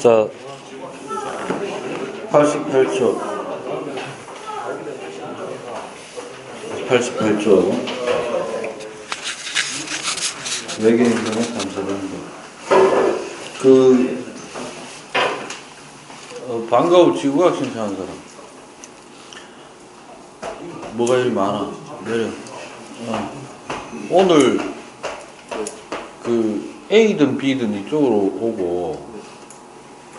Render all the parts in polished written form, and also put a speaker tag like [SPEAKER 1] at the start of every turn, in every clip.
[SPEAKER 1] 자, 88초. 88초. 외계인 경우 감사합니다. 방과후 지구과학 신청한 사람. 뭐가 제일 많아? 내려. 오늘 A든 B든 이쪽으로 오고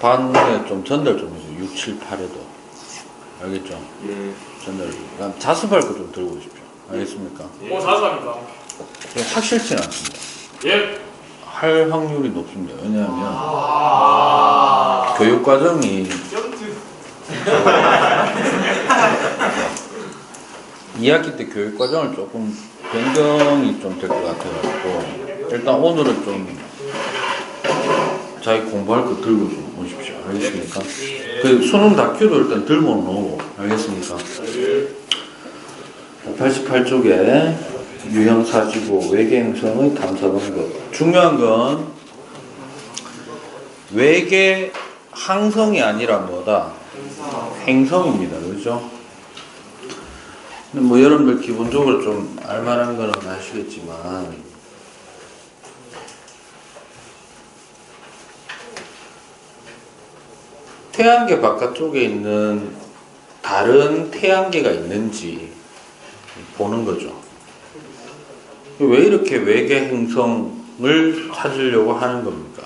[SPEAKER 1] 반에 좀 전달 좀 해줘. 6, 7, 8에도. 알겠죠?
[SPEAKER 2] 예.
[SPEAKER 1] 전달. 그냥 자습할 거 좀 들고 오십시오. 알겠습니까?
[SPEAKER 2] 자수합니까?
[SPEAKER 1] 확실치는 않습니다.
[SPEAKER 2] 예.
[SPEAKER 1] 할 확률이 높습니다. 왜냐하면 교육 과정이 2학기 때 교육 과정을 조금 변경이 좀 될 것 같아가지고 일단 오늘은 좀 자기 공부할 거 들고 좀 오십시오. 알겠습니까? 그 수능 다큐도 일단 들고 오고 알겠습니까? 88쪽에 유형사지구 외계행성의 탐사 방법. 중요한 건 외계 항성이 아니라 뭐다? 행성입니다. 그렇죠? 뭐 여러분들 기본적으로 좀 알만한 거는 아시겠지만 태양계 바깥쪽에 있는 다른 태양계가 있는지 보는 거죠. 왜 이렇게 외계 행성을 찾으려고 하는 겁니까?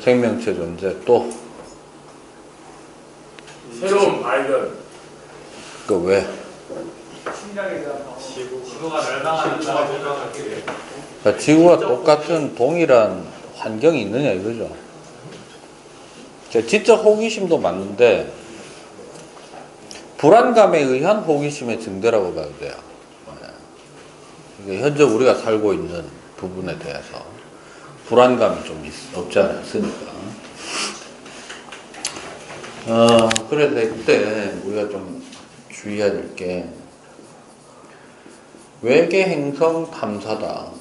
[SPEAKER 1] 생명체 존재. 또
[SPEAKER 2] 새로운 발견.
[SPEAKER 1] 그 왜?
[SPEAKER 2] 지구가 멸망한다.
[SPEAKER 1] 그러니까 지구와 똑같은 동일한 환경이 있느냐 이거죠. 지적 호기심도 맞는데 불안감에 의한 호기심의 증대라고 봐도 돼요. 현재 우리가 살고 있는 부분에 대해서 불안감이 좀 없지 않아 있으니까. 그래서 이때 우리가 좀 주의해야 될 게 외계 행성 탐사다.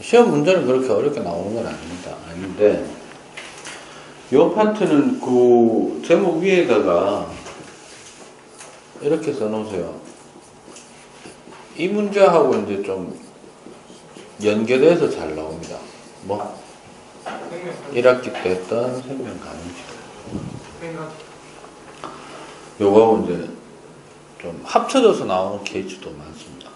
[SPEAKER 1] 시험 문제는 그렇게 어렵게 나오는 건 아닙니다. 아닌데 이 파트는 그 제목 위에다가 이렇게 써놓으세요. 이 문제하고 이제 좀 연계돼서 잘 나옵니다. 뭐? 1학기 때 했던 생명 가능성. 요거하고 이제 좀 합쳐져서 나오는 케이스도 많습니다.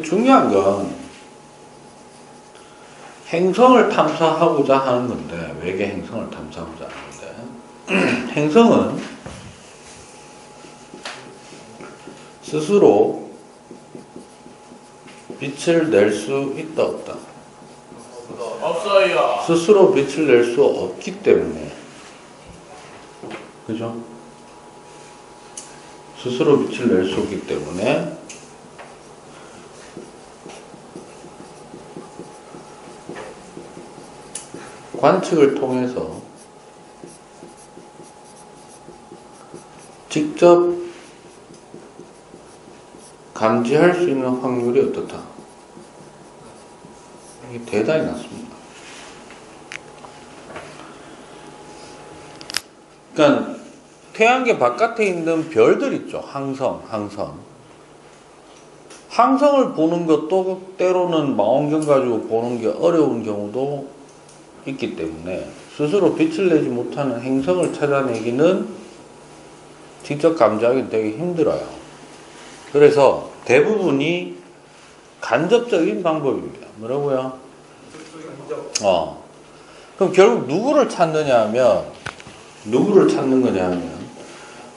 [SPEAKER 1] 중요한 건 행성을 탐사하고자 하는 건데, 외계 행성을 탐사하고자 하는데, 행성은 스스로 빛을 낼 수 있다 없다?
[SPEAKER 2] 없어요.
[SPEAKER 1] 스스로 빛을 낼 수 없기 때문에, 그죠? 스스로 빛을 낼 수 없기 때문에 관측을 통해서 직접 감지할 수 있는 확률이 어떻다? 이게 대단히 낮습니다. 그러니까 태양계 바깥에 있는 별들 있죠. 항성. 항성을 보는 것도 때로는 망원경 가지고 보는 게 어려운 경우도 있기 때문에 스스로 빛을 내지 못하는 행성을 찾아내기는 직접 감지하기 되게 힘들어요. 그래서 대부분이 간접적인 방법입니다. 뭐라고요? 그럼 결국 누구를 찾느냐 하면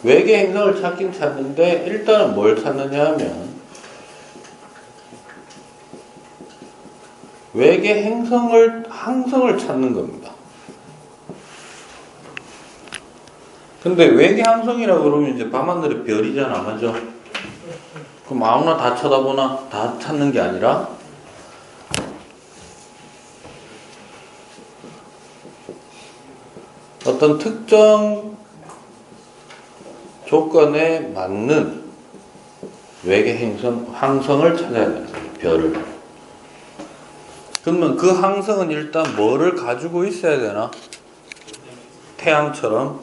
[SPEAKER 1] 외계 행성을 찾긴 찾는데 일단은 뭘 찾느냐 하면 외계 항성을 찾는 겁니다. 근데 외계 항성이라고 그러면 이제 밤하늘의 별이잖아, 맞죠? 그럼 아무나 다 쳐다보나? 다 찾는 게 아니라 어떤 특정 조건에 맞는 외계 행성, 항성을 찾아야 되는 거예요. 별을. 그러면 그 항성은 일단 뭐를 가지고 있어야 되나? 태양처럼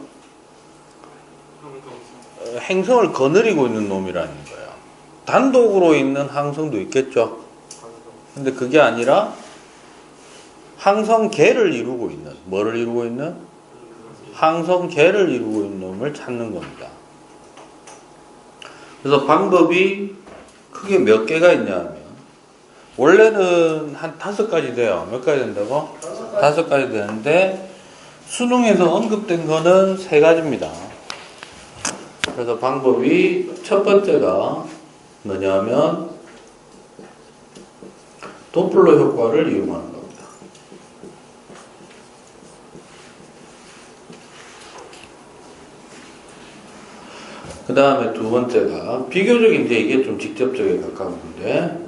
[SPEAKER 1] 행성을 거느리고 있는 놈이라는 거예요. 단독으로 있는 항성도 있겠죠. 근데 그게 아니라 항성계를 이루고 있는, 뭐를 이루고 있는? 항성계를 이루고 있는 놈을 찾는 겁니다. 그래서 방법이 크게 몇 개가 있냐면, 원래는 한 5가지 돼요. 몇 가지 된다고? 5가지 되는데, 수능에서 언급된 거는 3가지입니다. 그래서 방법이 첫 번째가 뭐냐면, 도플러 효과를 이용하는 겁니다. 그 다음에 두 번째가 비교적 이제 이게 좀 직접적에 가까운 건데,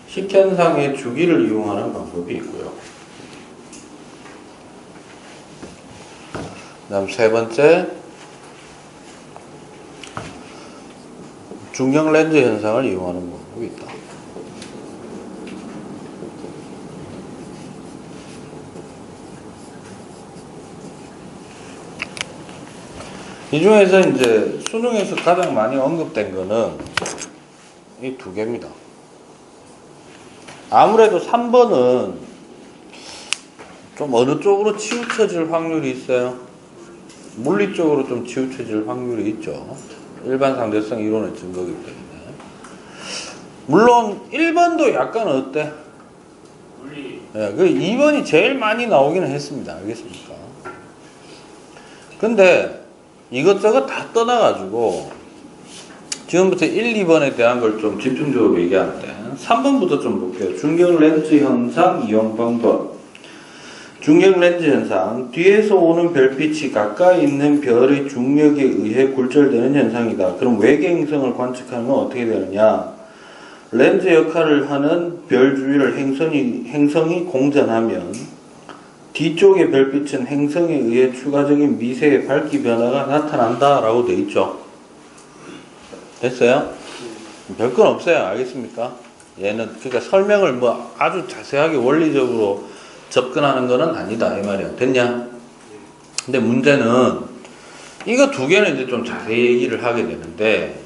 [SPEAKER 1] 식현상의 주기를 이용하는 방법이 있고요. 그 다음 세 번째, 중력 렌즈 현상을 이용하는 방법이 있다. 이 중에서 이제 수능에서 가장 많이 언급된 거는 이 2개입니다. 아무래도 3번은 좀 어느 쪽으로 치우쳐질 확률이 있어요? 물리 쪽으로 좀 치우쳐질 확률이 있죠. 일반 상대성 이론의 증거이기 때문에. 물론 1번도 약간 어때?
[SPEAKER 2] 물리.
[SPEAKER 1] 네, 그 2번이 제일 많이 나오기는 했습니다. 알겠습니까? 근데 이것저것 다 떠나가지고 지금부터 1, 2번에 대한 걸 좀 집중적으로 얘기하는데 3번부터 좀 볼게요. 중력 렌즈 현상 이용 방법. 중력 렌즈 현상, 뒤에서 오는 별빛이 가까이 있는 별의 중력에 의해 굴절되는 현상이다. 그럼 외계 행성을 관측하는 건 어떻게 되느냐? 렌즈 역할을 하는 별 주위를 행성이 공전하면 뒤쪽의 별빛은 행성에 의해 추가적인 미세의 밝기 변화가 나타난다 라고 되어 있죠. 됐어요? 별건 없어요. 알겠습니까? 얘는 그러니까 설명을 뭐 아주 자세하게 원리적으로 접근하는 거는 아니다 이 말이야. 됐냐? 근데 문제는 이거 2개는 이제 좀 자세히 얘기를 하게 되는데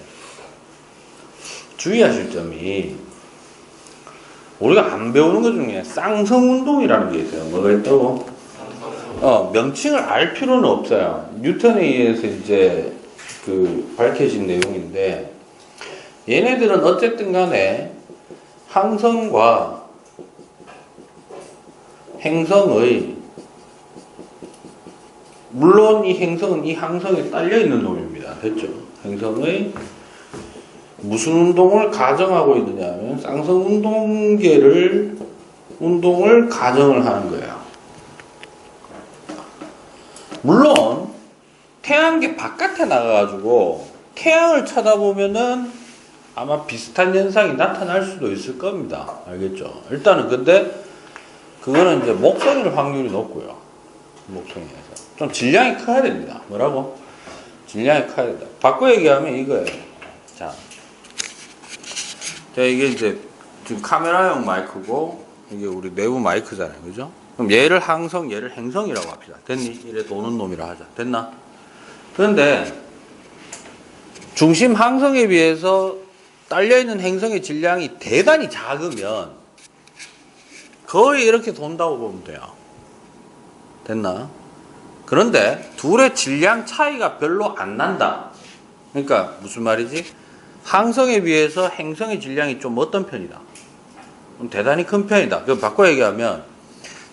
[SPEAKER 1] 주의하실 점이 우리가 안 배우는 것 중에 쌍성운동이라는 게 있어요. 뭐가 있다고? 명칭을 알 필요는 없어요. 뉴턴에 의해서 이제 그 밝혀진 내용인데 얘네들은 어쨌든 간에 항성과 행성의 물론 이 행성은 이 항성에 딸려 있는 놈입니다. 됐죠? 행성의 무슨 운동을 가정하고 있느냐 하면 쌍성 운동을 가정을 하는 거예요. 물론 태양계 바깥에 나가가지고 태양을 쳐다보면은 아마 비슷한 현상이 나타날 수도 있을 겁니다. 알겠죠? 일단은 근데 그거는 이제 목성일 확률이 높고요. 목성에서 좀 질량이 커야 됩니다. 뭐라고? 질량이 커야 된다. 바꿔 얘기하면 이거예요. 자, 이게 이제 지금 카메라용 마이크고 이게 우리 내부 마이크잖아요. 그죠? 그럼 얘를 항성, 얘를 행성이라고 합시다. 됐니? 이래 도는 놈이라 하자. 됐나? 그런데 중심 항성에 비해서 딸려있는 행성의 질량이 대단히 작으면 거의 이렇게 돈다고 보면 돼요. 됐나? 그런데 둘의 질량 차이가 별로 안 난다. 그러니까 무슨 말이지? 항성에 비해서 행성의 질량이 좀 어떤 편이다? 대단히 큰 편이다. 그럼 바꿔 얘기하면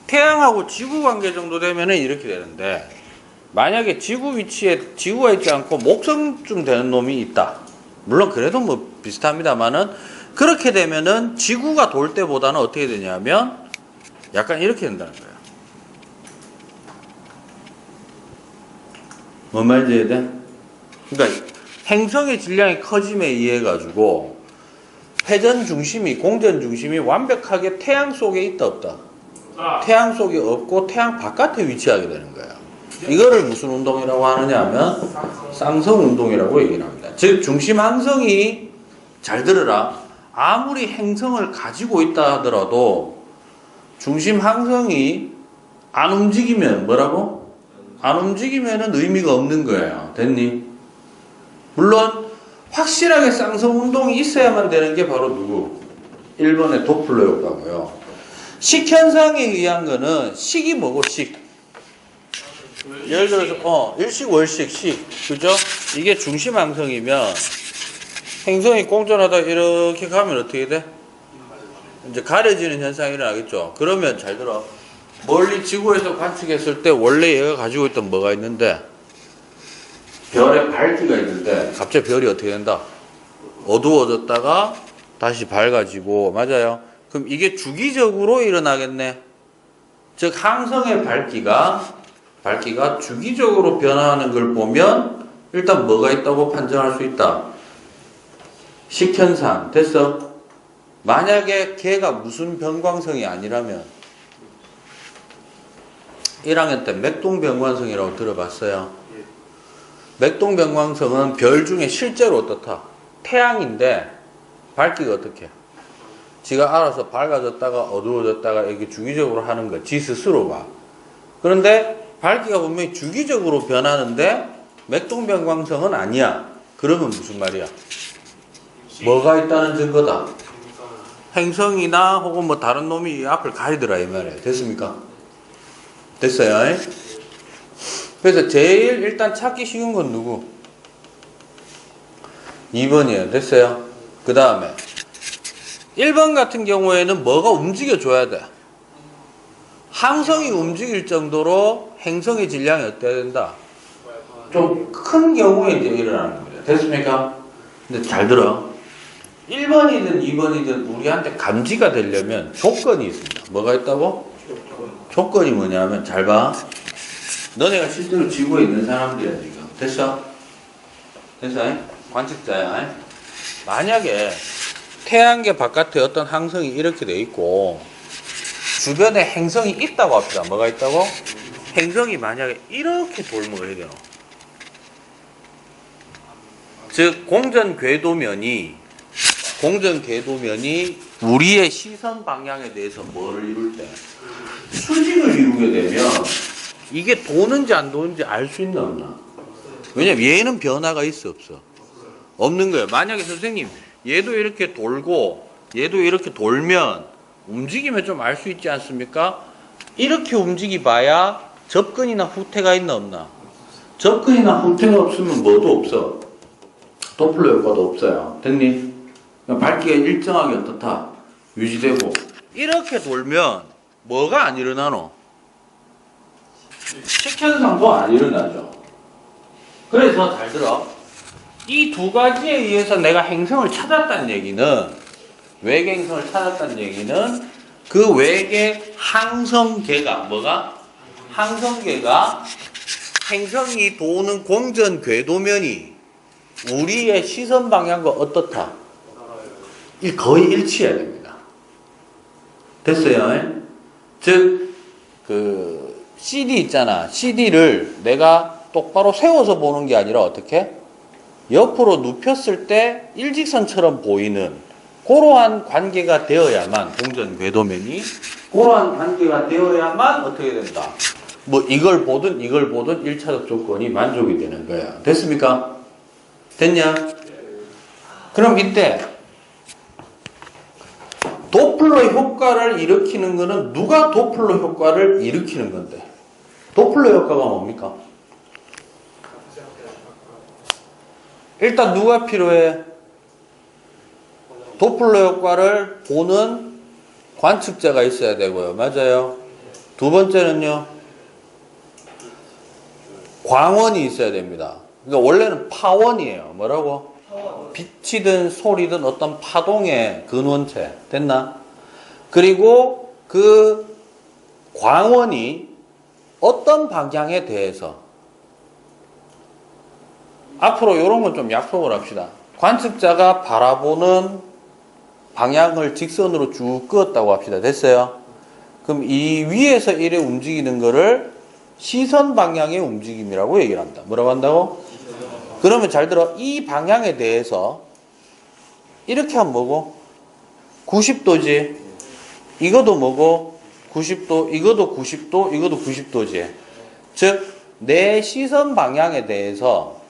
[SPEAKER 1] 태양하고 지구 관계 정도 되면은 이렇게 되는데 만약에 지구 위치에 지구가 있지 않고 목성쯤 되는 놈이 있다. 물론 그래도 뭐 비슷합니다만은 그렇게 되면은 지구가 돌 때보다는 어떻게 되냐면 약간 이렇게 된다는 거예요. 뭔 말인지 이해돼? 그러니까 행성의 질량이 커짐에 의해 가지고 회전 중심이 공전 중심이 완벽하게 태양 속에 있다 없다? 태양 속에 없고 태양 바깥에 위치하게 되는 거예요. 이거를 무슨 운동이라고 하느냐 하면 쌍성 운동이라고 얘기를 합니다. 즉 중심 항성이, 잘 들으라, 아무리 행성을 가지고 있다 하더라도 중심 항성이 안 움직이면 뭐라고? 안 움직이면은 의미가 없는 거예요. 됐니? 물론 확실하게 쌍성 운동이 있어야만 되는 게 바로 누구? 1번의 도플러 효과고요. 식 현상에 의한 거는 식이 뭐고 식? 예를 들어서 일식 월식 식, 그죠? 이게 중심 항성이면 행성이 공전하다 이렇게 가면 어떻게 돼? 이제 가려지는 현상이 일어나겠죠. 그러면 잘 들어. 멀리 지구에서 관측했을 때 원래 얘가 가지고 있던 뭐가 있는데, 별에 밝기가 있는데 갑자기 별이 어떻게 된다? 어두워졌다가 다시 밝아지고, 맞아요? 그럼 이게 주기적으로 일어나겠네. 즉 항성의 밝기가 주기적으로 변화하는 걸 보면 일단 뭐가 있다고 판정할 수 있다. 식현상. 됐어? 만약에 걔가 무슨 변광성이 아니라면 1학년 때 맥동변광성이라고 들어봤어요? 맥동변광성은 별 중에 실제로 어떻다? 태양인데 밝기가 어떻게? 지가 알아서 밝아졌다가 어두워졌다가 이렇게 주기적으로 하는 거, 지 스스로가. 그런데 밝기가 분명히 주기적으로 변하는데 맥동변광성은 아니야. 그러면 무슨 말이야? 뭐가 있다는 증거다. 행성이나 혹은 뭐 다른 놈이 이 앞을 가리더라 이 말이에요. 됐습니까? 됐어요? 그래서 제일 일단 찾기 쉬운 건 누구? 2번이에요. 됐어요? 그 다음에 1번 같은 경우에는 뭐가 움직여줘야 돼? 항성이 움직일 정도로 행성의 질량이 어때야 된다? 좀 큰 경우에 이제 일어나는 겁니다. 됐습니까? 근데 잘 들어. 1번이든 2번이든 우리한테 감지가 되려면 조건이 있습니다. 뭐가 있다고? 조건이 뭐냐면, 잘 봐. 너네가 실제로 지구에 있는 사람들이야, 지금. 됐어? 됐어? 관측자야. 만약에 태양계 바깥에 어떤 항성이 이렇게 돼 있고, 주변에 행성이 있다고 합시다. 뭐가 있다고? 행성이 만약에 이렇게 돌면 어떻게 되노? 즉, 공전 궤도면이 우리의 시선 방향에 대해서 뭐를 이룰 때? 수직을 이루게 되면 이게 도는지 안 도는지 알 수 있나 없나? 왜냐면 얘는 변화가 있어 없어? 없는 거예요. 만약에 선생님 얘도 이렇게 돌고 얘도 이렇게 돌면 움직이면 좀 알 수 있지 않습니까? 이렇게 움직이 봐야 접근이나 후퇴가 있나 없나? 접근이나 후퇴가 없으면 뭐도 없어. 도플러 효과도 없어요. 됐니? 밝기가 일정하게 어떻다? 유지되고. 이렇게 돌면 뭐가 안 일어나노? 식현상도 안 일어나죠. 그래서 잘 들어. 이 두 가지에 의해서 내가 행성을 찾았다는 얘기는, 외계 행성을 찾았다는 얘기는 그 외계 항성계가 뭐가? 항성계가 행성이 도는 공전 궤도면이 우리의 시선 방향과 어떻다? 거의 일치해야 됩니다. 됐어요? 즉, CD 있잖아. CD를 내가 똑바로 세워서 보는 게 아니라 어떻게? 옆으로 눕혔을 때 일직선처럼 보이는 그러한 관계가 되어야만, 공전 궤도면이 그러한 관계가 되어야만 어떻게 된다? 뭐 이걸 보든 1차적 조건이 만족이 되는 거야. 됐습니까? 됐냐? 그럼 이때 도플러 효과를 일으키는 거는 누가 도플러 효과를 일으키는 건데? 도플러 효과가 뭡니까? 일단 누가 필요해? 도플러 효과를 보는 관측자가 있어야 되고요. 맞아요? 두 번째는요, 광원이 있어야 됩니다. 그러니까 원래는 파원이에요. 뭐라고? 빛이든 소리든 어떤 파동의 근원체. 됐나? 그리고 그 광원이 어떤 방향에 대해서, 앞으로 이런 건 좀 약속을 합시다. 관측자가 바라보는 방향을 직선으로 쭉 그었다고 합시다. 됐어요? 그럼 이 위에서 이래 움직이는 거를 시선 방향의 움직임이라고 얘기를 한다. 뭐라고 한다고? 그러면 잘 들어. 이 방향에 대해서 이렇게 하면 뭐고? 90도지. 이것도 뭐고? 90도, 이것도 90도, 이것도 90도지. 즉, 내 시선 방향에 대해서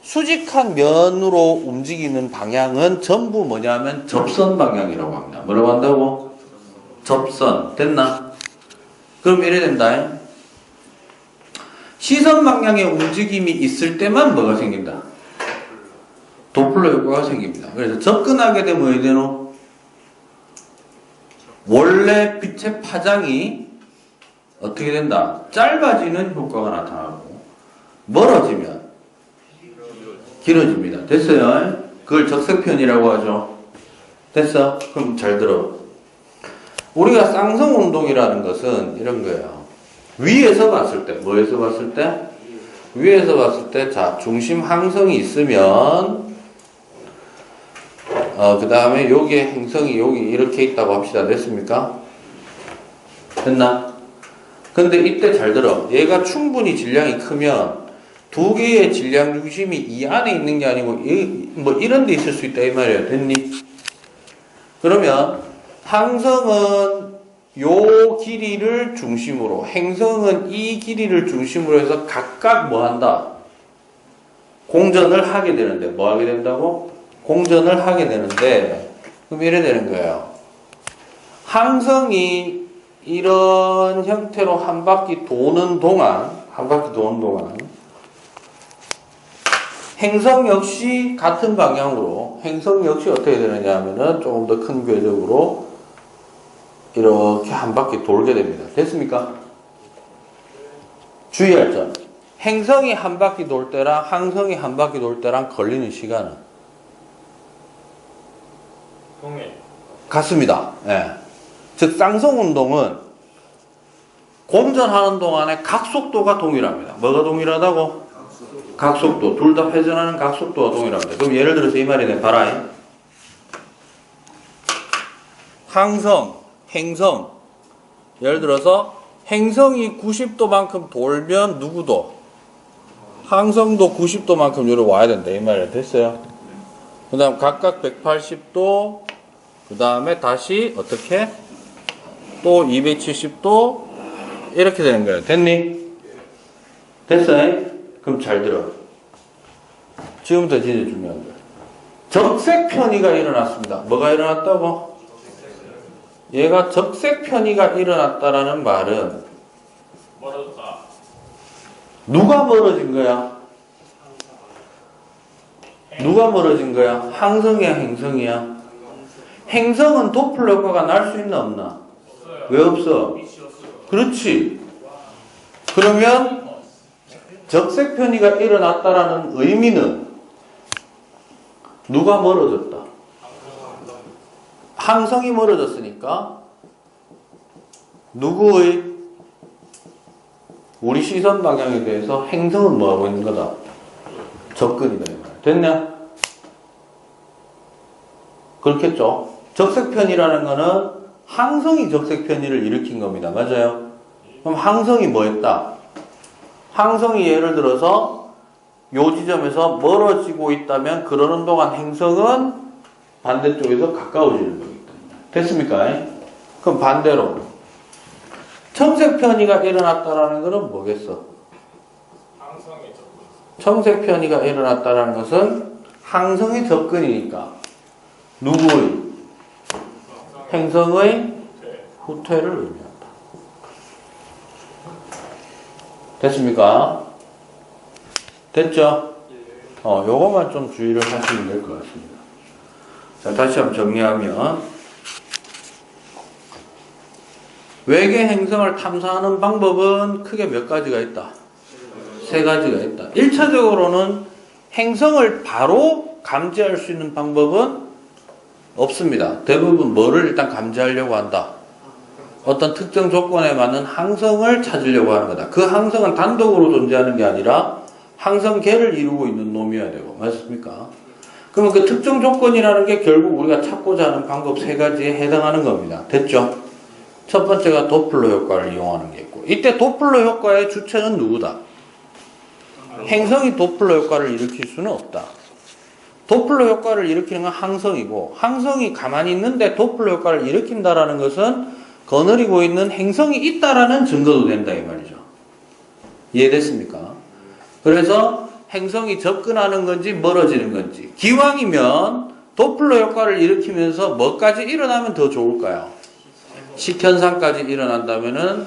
[SPEAKER 1] 수직한 면으로 움직이는 방향은 전부 뭐냐면 접선 방향이라고 합니다. 뭐라고 한다고? 접선. 됐나? 그럼 이래 된다. 시선 방향의 움직임이 있을 때만 뭐가 생긴다? 도플러 효과가 생깁니다. 그래서 접근하게 되면 어디 되노? 원래 빛의 파장이 어떻게 된다? 짧아지는 효과가 나타나고 멀어지면 길어집니다. 됐어요? 그걸 적색편이라고 하죠. 됐어? 그럼 잘 들어. 우리가 쌍성운동이라는 것은 이런 거예요. 위에서 봤을 때, 뭐에서 봤을 때? 위에서 봤을 때, 자, 중심 항성이 있으면, 그 다음에 여기에 행성이 여기 이렇게 있다고 합시다. 됐습니까? 됐나? 근데 이때 잘 들어. 얘가 충분히 질량이 크면 두 개의 질량 중심이 이 안에 있는 게 아니고, 뭐 이런 데 있을 수 있다. 이 말이에요. 됐니? 그러면, 항성은 요 길이를 중심으로, 행성은 이 길이를 중심으로 해서 각각 뭐 한다? 공전을 하게 되는데, 뭐 하게 된다고? 공전을 하게 되는데, 그럼 이래 되는 거예요. 항성이 이런 형태로 한 바퀴 도는 동안, 행성 역시 같은 방향으로, 행성 역시 어떻게 되느냐 하면은 조금 더 큰 궤적으로 이렇게 한 바퀴 돌게 됩니다. 됐습니까? 주의할 점. 행성이 한 바퀴 돌 때랑 항성이 한 바퀴 돌 때랑 걸리는 시간은 같습니다. 예. 즉 쌍성운동은 공전하는 동안에 각속도가 동일합니다. 뭐가 동일하다고? 각속도. 둘 다 회전하는 각속도가 동일합니다. 그럼 예를 들어서 이 말이네. 봐라. 항성, 행성. 예를 들어서 행성이 90도만큼 돌면 누구도? 항성도 90도만큼 여기 와야 된다. 이 말이야. 됐어요? 그 다음 각각 180도. 그 다음에 다시 어떻게? 또 270도. 이렇게 되는 거예요. 됐니? 됐어요? 그럼 잘 들어. 지금부터 진짜 중요한 거예요. 적색 편의가 일어났습니다. 뭐가 일어났다고? 얘가 적색 편의가 일어났다라는 말은
[SPEAKER 2] 멀어졌다.
[SPEAKER 1] 누가 멀어진 거야? 누가 멀어진 거야? 항성이야, 행성이야? 행성은 도플러 효과가 날 수 있나 없나?
[SPEAKER 2] 없어요.
[SPEAKER 1] 왜 없어?
[SPEAKER 2] 빛이 없어요.
[SPEAKER 1] 그렇지. 그러면 적색 편의가 일어났다라는 의미는 누가 멀어졌다? 항성이 멀어졌으니까 누구의 우리 시선 방향에 대해서 행성은 뭐하고 있는 거다? 접근이다. 이 말. 됐냐? 그렇겠죠? 적색편이라는 거는 항성이 적색편의를 일으킨 겁니다. 맞아요? 그럼 항성이 뭐 했다? 항성이 예를 들어서 요 지점에서 멀어지고 있다면 그러는 동안 행성은 반대쪽에서 가까워지는 거기 때문에. 됐습니까? 그럼 반대로 청색 편의가 일어났다라는 것은 뭐겠어?
[SPEAKER 2] 항성의 접근.
[SPEAKER 1] 청색 편의가 일어났다라는 것은 항성의 접근이니까 누구의? 행성의 후퇴를 의미한다. 됐습니까? 됐죠? 요것만 좀 주의를 하시면 될 것 같습니다. 자, 다시 한번 정리하면 외계 행성을 탐사하는 방법은 크게 몇 가지가 있다? 세 가지가 있다. 1차적으로는 행성을 바로 감지할 수 있는 방법은 없습니다. 대부분 뭐를 일단 감지하려고 한다? 어떤 특정 조건에 맞는 항성을 찾으려고 하는 거다. 그 항성은 단독으로 존재하는 게 아니라 항성계를 이루고 있는 놈이어야 되고. 맞습니까? 그러면 그 특정 조건이라는 게 결국 우리가 찾고자 하는 방법 세 가지에 해당하는 겁니다. 됐죠? 첫 번째가 도플러 효과를 이용하는 게 있고, 이때 도플러 효과의 주체는 누구다? 행성이 도플러 효과를 일으킬 수는 없다. 도플러 효과를 일으키는 건 항성이고, 항성이 가만히 있는데 도플러 효과를 일으킨다라는 것은 거느리고 있는 행성이 있다라는 증거도 된다 이 말이죠. 이해됐습니까? 그래서 행성이 접근하는 건지 멀어지는 건지, 기왕이면 도플러 효과를 일으키면서 뭐까지 일어나면 더 좋을까요? 식현상까지 일어난다면은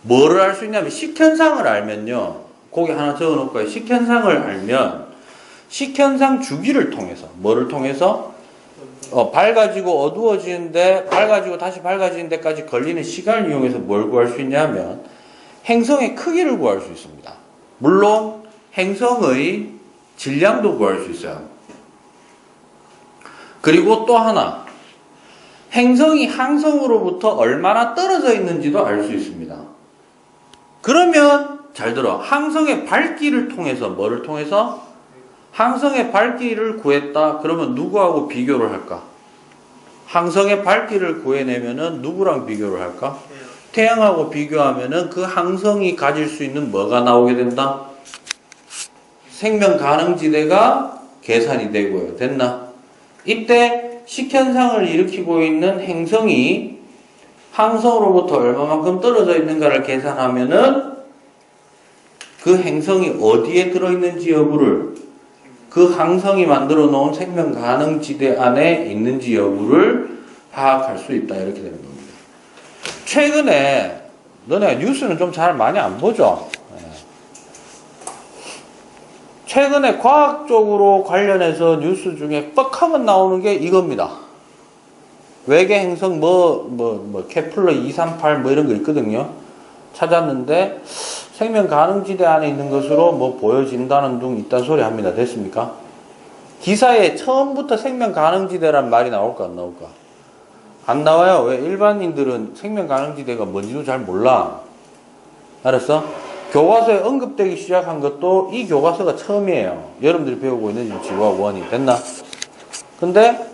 [SPEAKER 1] 뭐를 알 수 있냐면, 식현상을 알면요, 거기 하나 적어놓을까요? 식현상을 알면 식현상 주기를 통해서, 뭐를 통해서? 밝아지고 어두워지는데, 밝아지고 다시 밝아지는 데까지 걸리는 시간을 이용해서 뭘 구할 수 있냐면 행성의 크기를 구할 수 있습니다. 물론 행성의 질량도 구할 수 있어요. 그리고 또 하나, 행성이 항성으로부터 얼마나 떨어져 있는지도 알 수 있습니다. 그러면 잘 들어, 항성의 밝기를 통해서, 뭐를 통해서? 항성의 밝기를 구했다. 그러면 누구하고 비교를 할까? 항성의 밝기를 구해내면은 누구랑 비교를 할까? 태양하고 비교하면은 그 항성이 가질 수 있는 뭐가 나오게 된다? 생명 가능지대가 계산이 되고요. 됐나? 이때 식현상을 일으키고 있는 행성이 항성으로부터 얼마만큼 떨어져 있는가를 계산하면은 그 행성이 어디에 들어있는지 여부를, 그 항성이 만들어 놓은 생명 가능지대 안에 있는지 여부를 파악할 수 있다. 이렇게 되는 겁니다. 최근에 너네 뉴스는 좀 잘 많이 안 보죠? 최근에 과학적으로 관련해서 뉴스 중에 뻑하면 나오는 게 이겁니다. 외계 행성 케플러 238 뭐 이런 거 있거든요. 찾았는데 생명 가능지대 안에 있는 것으로 뭐 보여진다는 둥 있다는 소리 합니다. 됐습니까? 기사에 처음부터 생명 가능지대란 말이 나올까 안 나올까? 안 나와요. 왜? 일반인들은 생명 가능지대가 뭔지도 잘 몰라. 알았어? 교과서에 언급되기 시작한 것도 이 교과서가 처음이에요. 여러분들이 배우고 있는 지금 지구와 원이. 됐나? 근데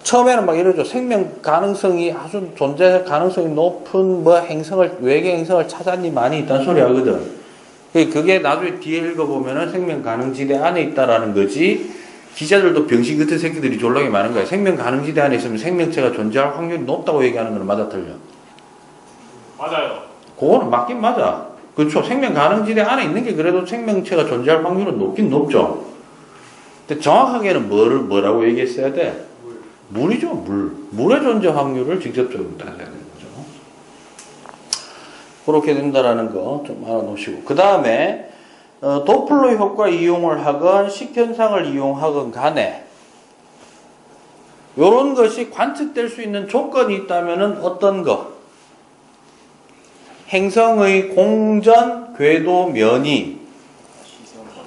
[SPEAKER 1] 처음에는 막 이러죠. 생명 가능성이 아주 존재 가능성이 높은 뭐 행성을, 외계 행성을 찾았니 많이 있다는 소리 하거든. 그게 나중에 뒤에 읽어보면은 생명 가능지대 안에 있다라는 거지. 기자들도 병신 같은 새끼들이 졸라게 많은 거야. 생명 가능지대 안에 있으면 생명체가 존재할 확률이 높다고 얘기하는 건 맞아 틀려?
[SPEAKER 2] 맞아요.
[SPEAKER 1] 그거는 맞긴 맞아. 그렇죠. 생명 가능지대 안에 있는 게 그래도 생명체가 존재할 확률은 높긴 높죠. 근데 정확하게는 뭐라고 얘기했어야 돼? 물이죠, 물. 물의 존재 확률을 직접적으로 따져야 되는 거죠. 그렇게 된다라는 거 좀 알아놓으시고. 그 다음에, 도플러 효과 이용을 하건, 식현상을 이용하건 간에, 요런 것이 관측될 수 있는 조건이 있다면은 어떤 거? 행성의 공전 궤도 면이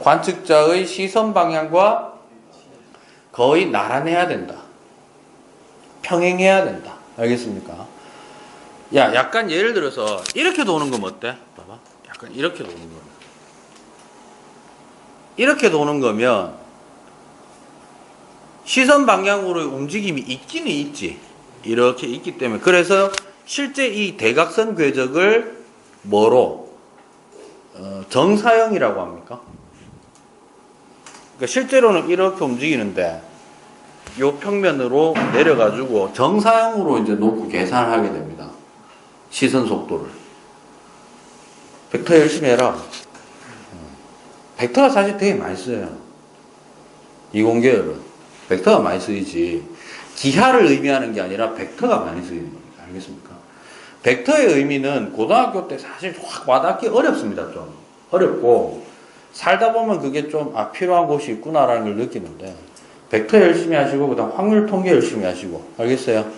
[SPEAKER 1] 관측자의 시선 방향과 거의 나란해야 된다. 평행해야 된다. 알겠습니까? 야, 약간 예를 들어서 이렇게 도는 거면 어때? 봐봐. 약간 이렇게 도는 거면. 이렇게 도는 거면 시선 방향으로의 움직임이 있기는 있지. 이렇게 있기 때문에. 그래서 실제 이 대각선 궤적을 뭐로? 정사형이라고 합니까? 그러니까 실제로는 이렇게 움직이는데 요 평면으로 내려가지고 정사형으로 이제 놓고 계산을 하게 됩니다. 시선 속도를. 벡터 열심히 해라. 벡터가 사실 되게 많이 써요. 이공계열은. 벡터가 많이 쓰이지. 기하를 의미하는 게 아니라 벡터가 많이 쓰이는 겁니다. 알겠습니까? 벡터의 의미는 고등학교 때 사실 확 와닿기 어렵습니다. 좀 어렵고 살다 보면 그게 좀 필요한 곳이 있구나라는 걸 느끼는데, 벡터 열심히 하시고 그다음 확률 통계 열심히 하시고. 알겠어요?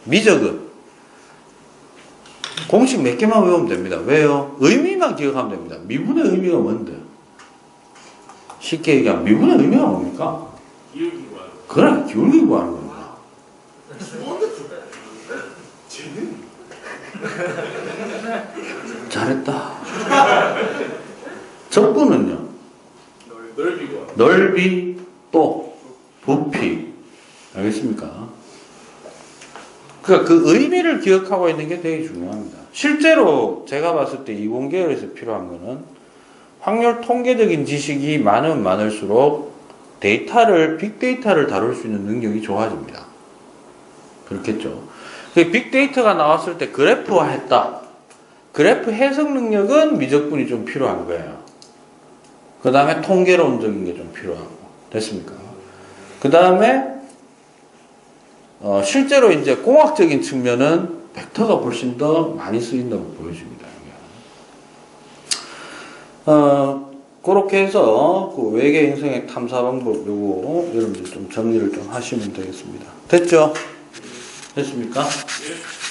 [SPEAKER 1] 미적은 공식 몇 개만 외우면 됩니다. 왜요? 의미만 기억하면 됩니다. 미분의 의미가 뭔데? 쉽게 얘기하면 미분의 의미가 뭡니까?
[SPEAKER 2] 기울기 구하는.
[SPEAKER 1] 그래, 기울기 구하는 겁니다. 잘했다. 적분은요?
[SPEAKER 2] 넓이 구하는.
[SPEAKER 1] 넓이 또 부피. 알겠습니까? 그러니까 그 의미를 기억하고 있는 게 되게 중요합니다. 실제로 제가 봤을 때 이공계열에서 필요한 거는 확률 통계적인 지식이 많으면 많을수록 빅데이터를 다룰 수 있는 능력이 좋아집니다. 그렇겠죠. 그 빅데이터가 나왔을 때 그래프화 했다. 그래프 해석 능력은 미적분이 좀 필요한 거예요. 그 다음에 통계론적인 게 좀 필요하고. 됐습니까? 그 다음에 실제로 이제 공학적인 측면은 벡터가 훨씬 더 많이 쓰인다고 보여집니다. 그렇게 해서 그 외계 행성의 탐사 방법 요거 여러분들 좀 정리를 좀 하시면 되겠습니다. 됐죠? 됐습니까?
[SPEAKER 2] 예.